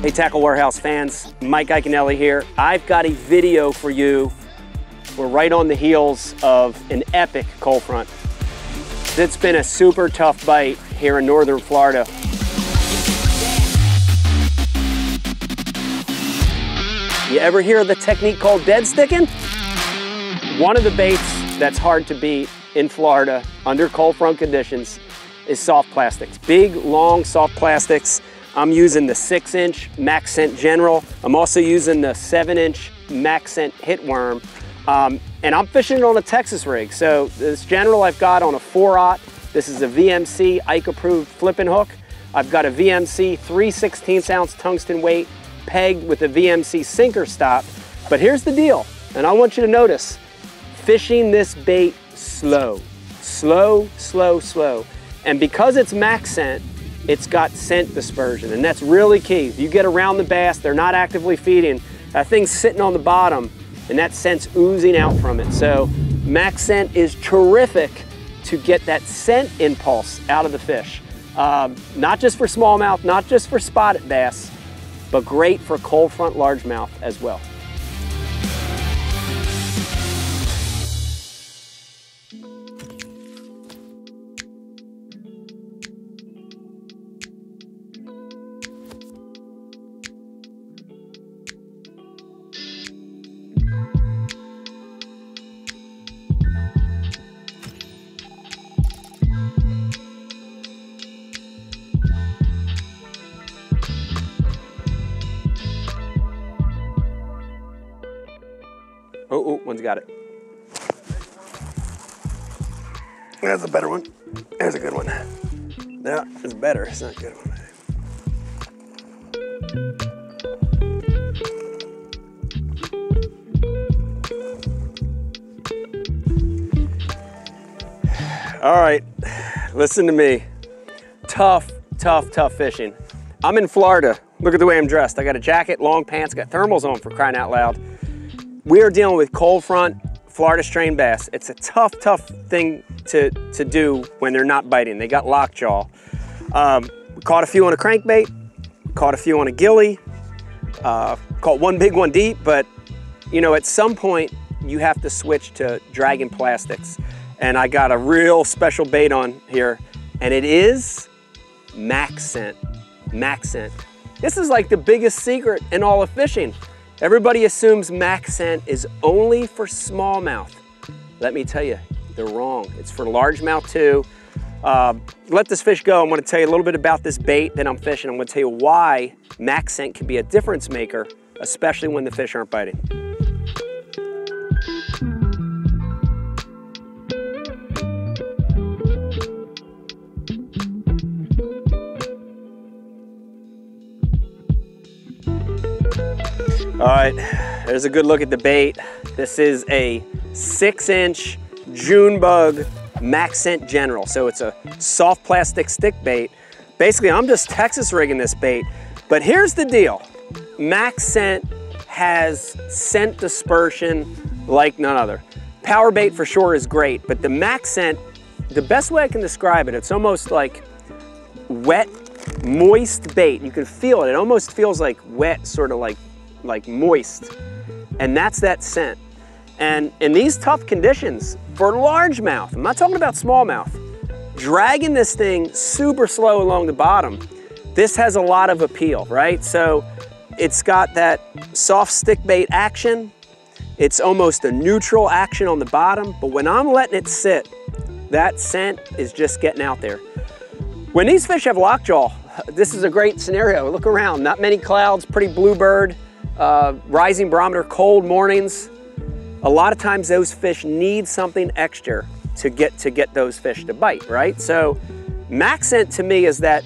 Hey Tackle Warehouse fans, Mike Iaconelli here. I've got a video for you. We're right on the heels of an epic cold front. It's been a super tough bite here in northern Florida. You ever hear of the technique called deadsticking? One of the baits that's hard to beat in Florida under cold front conditions is soft plastics. Big, long, soft plastics. I'm using the 6-inch Maxscent General. I'm also using the 7-inch Maxscent Hitworm. And I'm fishing it on a Texas rig. So this General I've got on a 4-aught. This is a VMC IKE approved flipping hook. I've got a VMC 3/16 ounce tungsten weight pegged with a VMC sinker stop. But here's the deal, and I want you to notice, fishing this bait slow. Slow, slow, slow. And because it's Maxscent, it's got scent dispersion, and that's really key. If you get around the bass, they're not actively feeding, that thing's sitting on the bottom, and that scent's oozing out from it. So Maxscent is terrific to get that scent impulse out of the fish. Not just for smallmouth, not just for spotted bass, but great for cold front largemouth as well. Oh, one's got it. That's a better one. There's a good one. No, it's better. It's not a good one. All right, listen to me. Tough, tough, tough fishing. I'm in Florida. Look at the way I'm dressed. I got a jacket, long pants, got thermals on, for crying out loud. We are dealing with cold front Florida strain bass. It's a tough, tough thing to do when they're not biting. They got lockjaw. We caught a few on a crankbait, caught a few on a gilly, caught one big one deep, but you know, at some point you have to switch to dragging plastics. And I got a real special bait on here, and it is Maxscent. Maxscent. This is like the biggest secret in all of fishing. Everybody assumes Maxscent is only for smallmouth. Let me tell you, they're wrong. It's for largemouth too. Let this fish go. I'm going to tell you a little bit about this bait that I'm fishing. I'm going to tell you why Maxscent can be a difference maker, especially when the fish aren't biting. All right, there's a good look at the bait. This is a 6-inch Junebug Maxscent General. So it's a soft plastic stick bait. Basically, I'm just Texas rigging this bait. But here's the deal. Maxscent has scent dispersion like none other. Power bait for sure is great, but the Maxscent, the best way I can describe it, it's almost like wet, moist bait. You can feel it. It almost feels like wet, sort of like moist, and that's that scent. And in these tough conditions for largemouth, I'm not talking about smallmouth, dragging this thing super slow along the bottom, this has a lot of appeal, right? So it's got that soft stick bait action, it's almost a neutral action on the bottom, but when I'm letting it sit, that scent is just getting out there. When these fish have lockjaw, this is a great scenario. Look around, not many clouds, pretty bluebird, rising barometer, cold mornings. A lot of times those fish need something extra to get those fish to bite, right? So Maxscent to me is that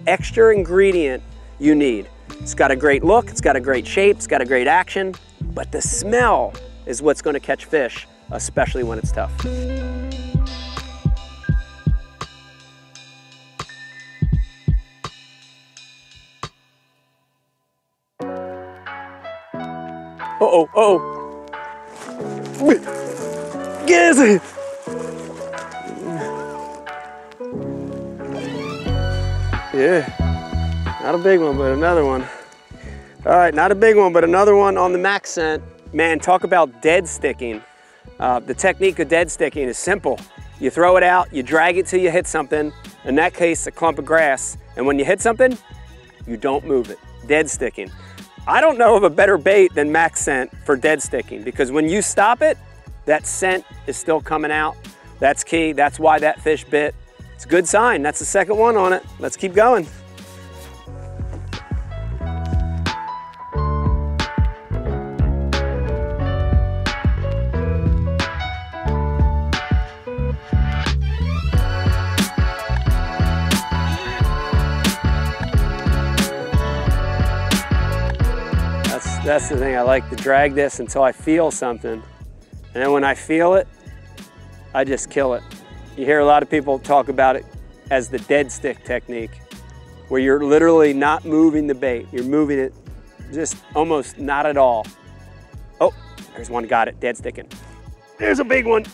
extra ingredient you need. It's got a great look, it's got a great shape, it's got a great action, but the smell is what's going to catch fish, especially when it's tough. Uh-oh, uh-oh. Get it! Yeah, not a big one, but another one. All right, not a big one, but another one on the Maxscent. Man, talk about dead sticking. The technique of dead sticking is simple. You throw it out, you drag it till you hit something, in that case, a clump of grass, and when you hit something, you don't move it. Dead sticking. I don't know of a better bait than Maxscent for dead sticking, because when you stop it, that scent is still coming out. That's key, that's why that fish bit. It's a good sign, that's the second one on it. Let's keep going. That's the thing, I like to drag this until I feel something. And then when I feel it, I just kill it. You hear a lot of people talk about it as the dead stick technique, where you're literally not moving the bait. You're moving it just almost not at all. Oh, there's one, got it, dead sticking. There's a big one.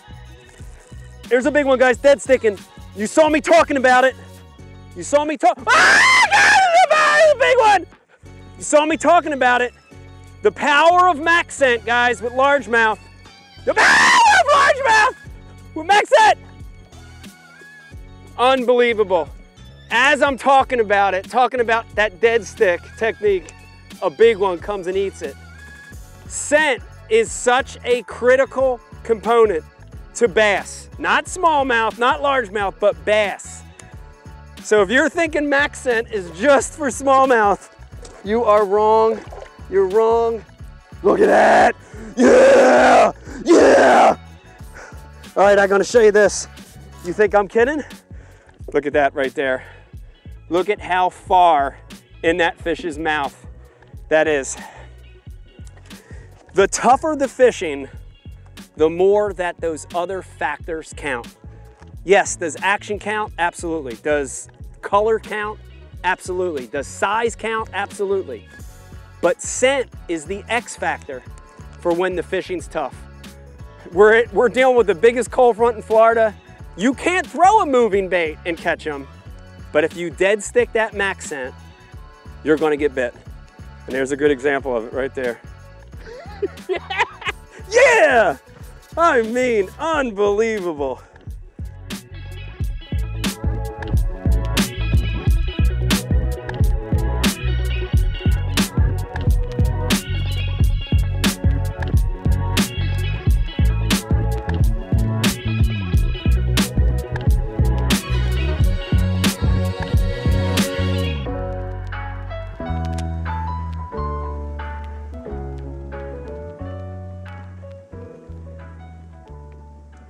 There's a big one, guys, dead sticking. You saw me talking about it. You saw me talk. Ah, God, it's a big one. You saw me talking about it. The power of Maxscent, guys, with largemouth. The power of largemouth with Maxscent. Unbelievable. As I'm talking about it, talking about that dead stick technique, a big one comes and eats it. Scent is such a critical component to bass. Not smallmouth, not largemouth, but bass. So if you're thinking Maxscent is just for smallmouth, you are wrong. You're wrong. Look at that. Yeah, yeah. All right, I'm gonna show you this. You think I'm kidding? Look at that right there. Look at how far in that fish's mouth that is. The tougher the fishing, the more that those other factors count. Yes, does action count? Absolutely. Does color count? Absolutely. Does size count? Absolutely. But scent is the X factor for when the fishing's tough. We're dealing with the biggest cold front in Florida. You can't throw a moving bait and catch them, but if you dead stick that Maxscent, you're gonna get bit. And there's a good example of it right there. Yeah! Yeah! I mean, unbelievable.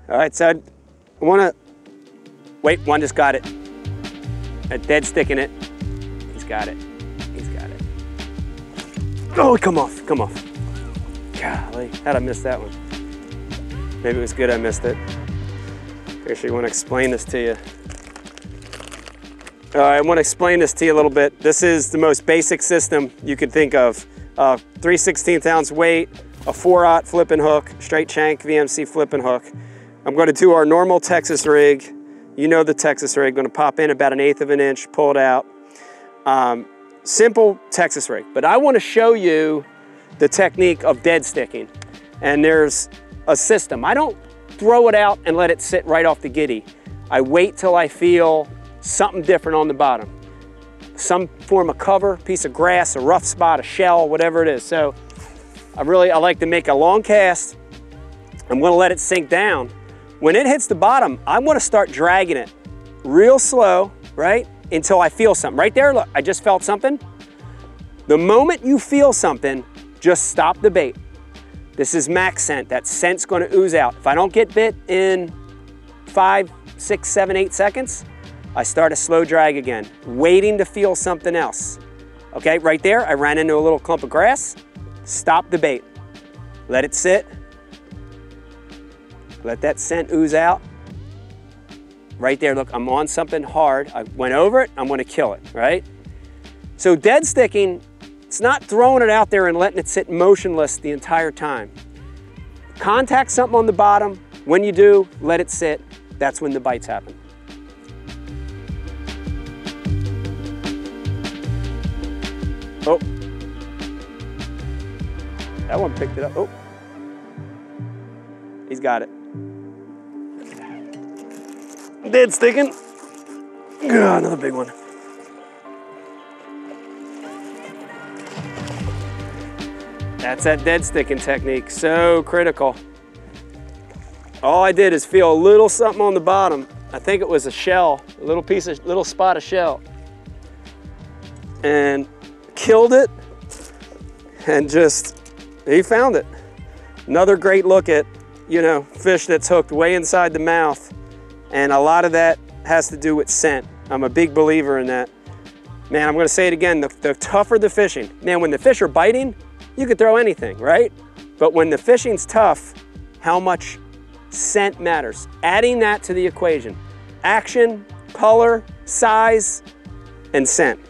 All right, so I wanna, wait, one just got it. I'm dead sticking it. He's got it, he's got it. Oh, come off, come off. Golly, how'd I miss that one? Maybe it was good I missed it. Actually, I wanna explain this to you. All right, I wanna explain this to you a little bit. This is the most basic system you could think of. 3/16 ounce weight, a 4/0 flipping hook, straight shank VMC flipping hook. I'm going to do our normal Texas rig. You know the Texas rig. Going to pop in about 1/8 of an inch, pull it out. Simple Texas rig. But I want to show you the technique of dead sticking. And there's a system. I don't throw it out and let it sit right off the giddy. I wait till I feel something different on the bottom. Some form of cover, piece of grass, a rough spot, a shell, whatever it is. So I like to make a long cast. I'm going to let it sink down. When it hits the bottom, I want to start dragging it real slow, right? Until I feel something. Right there, look, I just felt something. The moment you feel something, just stop the bait. This is Maxscent. That scent's going to ooze out. If I don't get bit in 5, 6, 7, 8 seconds, I start a slow drag again, waiting to feel something else. Okay, right there, I ran into a little clump of grass. Stop the bait. Let it sit. Let that scent ooze out. Right there, look, I'm on something hard. I went over it, I'm gonna kill it, right? So dead sticking, it's not throwing it out there and letting it sit motionless the entire time. Contact something on the bottom. When you do, let it sit. That's when the bites happen. Oh, That one picked it up. Oh, he's got it. Dead sticking. Another big one. That's that dead sticking technique, so critical. All I did is feel a little something on the bottom. I think it was a shell, a little spot of shell. And killed it, and he found it. Another great look at, you know, fish that's hooked way inside the mouth. And a lot of that has to do with scent. I'm a big believer in that. Man, I'm gonna say it again, the tougher the fishing. Man, when the fish are biting, you could throw anything, right? But when the fishing's tough, how much scent matters. Adding that to the equation. Action, color, size, and scent.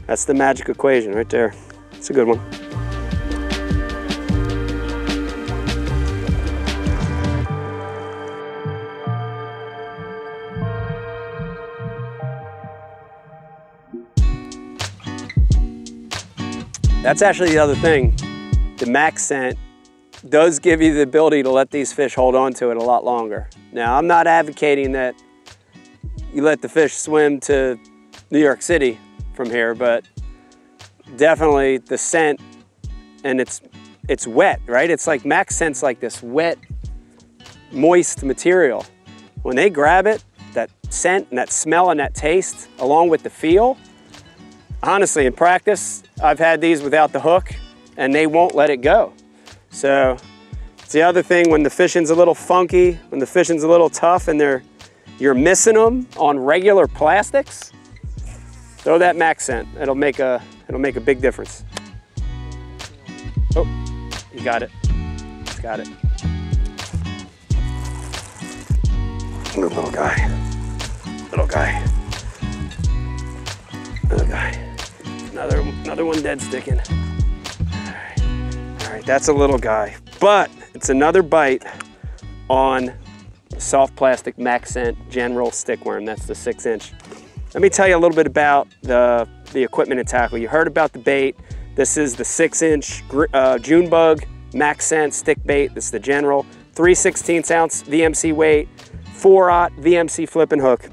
That's the magic equation right there. It's a good one. That's actually the other thing. The Maxscent does give you the ability to let these fish hold on to it a lot longer. Now, I'm not advocating that you let the fish swim to New York City from here, but definitely the scent, and it's wet, right? It's like Maxscent's like this wet, moist material. When they grab it, that scent and that smell and that taste, along with the feel, honestly, in practice, I've had these without the hook and they won't let it go. So it's the other thing, when the fishing's a little funky, when the fishing's a little tough and you're missing them on regular plastics, throw that Maxscent. It'll make a big difference. Oh, you got it. He's got it. Little guy. Little guy. Little guy. Another one dead sticking. All right, that's a little guy. But it's another bite on soft plastic Maxscent General stickworm. That's the 6-inch. Let me tell you a little bit about the equipment and tackle. You heard about the bait. This is the 6-inch Junebug Maxscent stick bait. This is the General. 3/16 ounce VMC weight, 4/0 VMC flipping hook.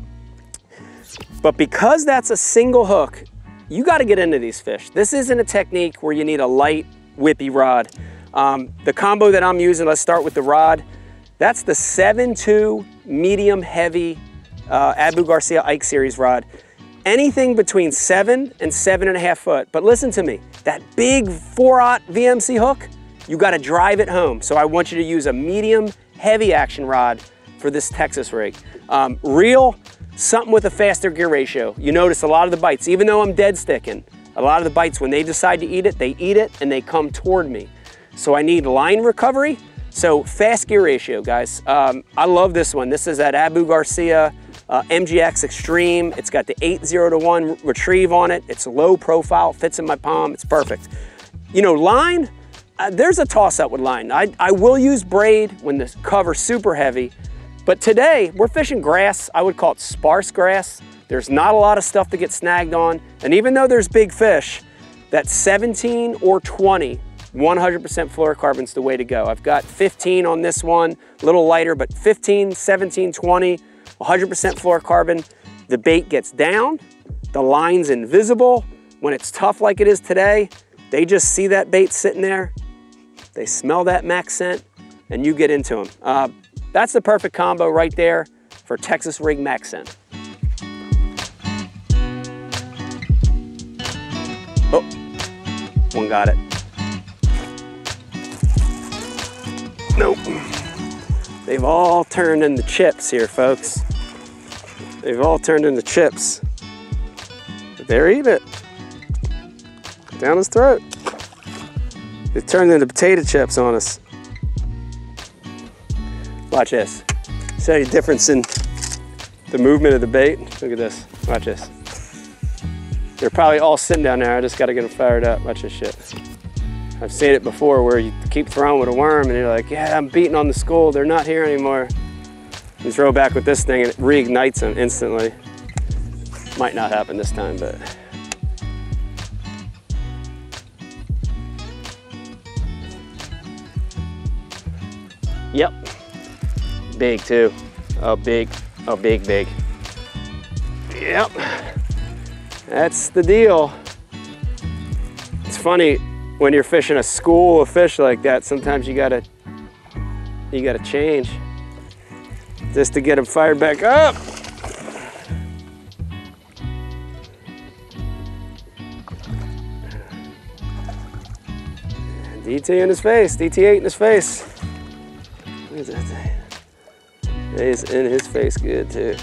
But because that's a single hook, you got to get into these fish. This isn't a technique where you need a light, whippy rod. The combo that I'm using, let's start with the rod. That's the 7.2 medium heavy Abu Garcia IKE series rod. Anything between 7 and 7.5 foot. But listen to me, that big 4/0 VMC hook, you got to drive it home. So I want you to use a medium heavy action rod for this Texas rig. Reel, something with a faster gear ratio. You notice a lot of the bites, even though I'm dead sticking, a lot of the bites, when they decide to eat it and they come toward me. So I need line recovery, so fast gear ratio, guys. I love this one. This is that Abu Garcia MGX Extreme. It's got the 8-0-1 retrieve on it. It's low profile, fits in my palm, it's perfect. You know, line, there's a toss up with line. I will use braid when the cover's super heavy, but today we're fishing grass. I would call it sparse grass. There's not a lot of stuff to get snagged on. And even though there's big fish, that 17 or 20, 100% fluorocarbon's the way to go. I've got 15 on this one, a little lighter, but 15, 17, 20, 100% fluorocarbon. The bait gets down, the line's invisible. When it's tough like it is today, they just see that bait sitting there, they smell that Maxscent, and you get into them. That's the perfect combo right there for Texas rig Maxscent. Oh, one got it. Nope. They've all turned into chips here, folks. They've all turned into chips. But they're eating it. Down his throat. They've turned into potato chips on us. Watch this. See the difference in the movement of the bait? Look at this. Watch this. They're probably all sitting down there. I just got to get them fired up. Watch this shit. I've seen it before where you keep throwing with a worm and you're like, yeah, I'm beating on the school. They're not here anymore. You throw back with this thing and it reignites them instantly. Might not happen this time, but. Yep. Big too. Oh, big. Oh, big, big. Yep. That's the deal. It's funny when you're fishing a school of fish like that, sometimes you gotta change just to get them fired back up. DT in his face, DT8 in his face. Look at that thing. He's in his face good too.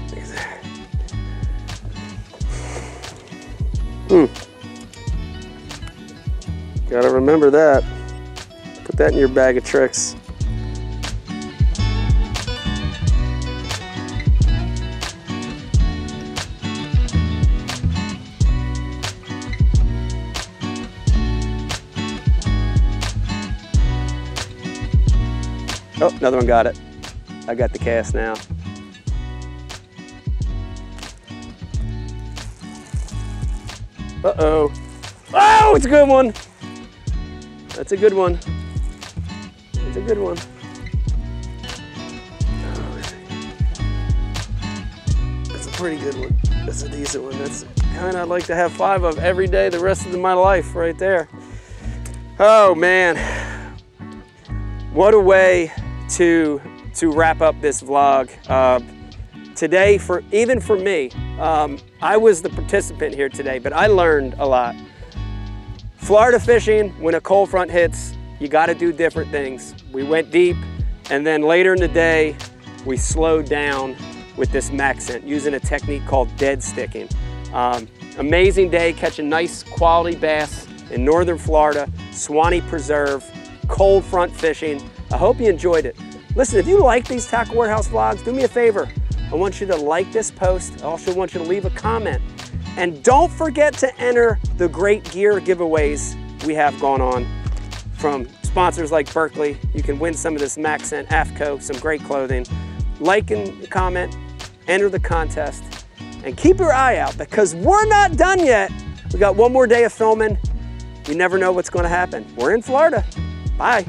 Look at that. Gotta remember that. Put that in your bag of tricks. Oh, another one got it. I got the cast now. Uh-oh. Oh, it's a good one. That's a good one. It's a good one. That's a pretty good one. That's a decent one. That's kind of I'd like to have 5 of every day the rest of my life right there. Oh, man. What a way to wrap up this vlog. Today, even for me, I was the participant here today, but I learned a lot. Florida fishing, when a cold front hits, you gotta do different things. We went deep, and then later in the day, we slowed down with this Maxscent using a technique called dead sticking. Amazing day catching nice quality bass in northern Florida, Swanee Preserve, cold front fishing. I hope you enjoyed it. Listen, if you like these Tackle Warehouse vlogs, do me a favor. I want you to like this post. I also want you to leave a comment. And don't forget to enter the great gear giveaways we have going on from sponsors like Berkley. You can win some of this Maxscent, AFICO, some great clothing. Like and comment, enter the contest, and keep your eye out because we're not done yet. We got one more day of filming. You never know what's going to happen. We're in Florida. Bye.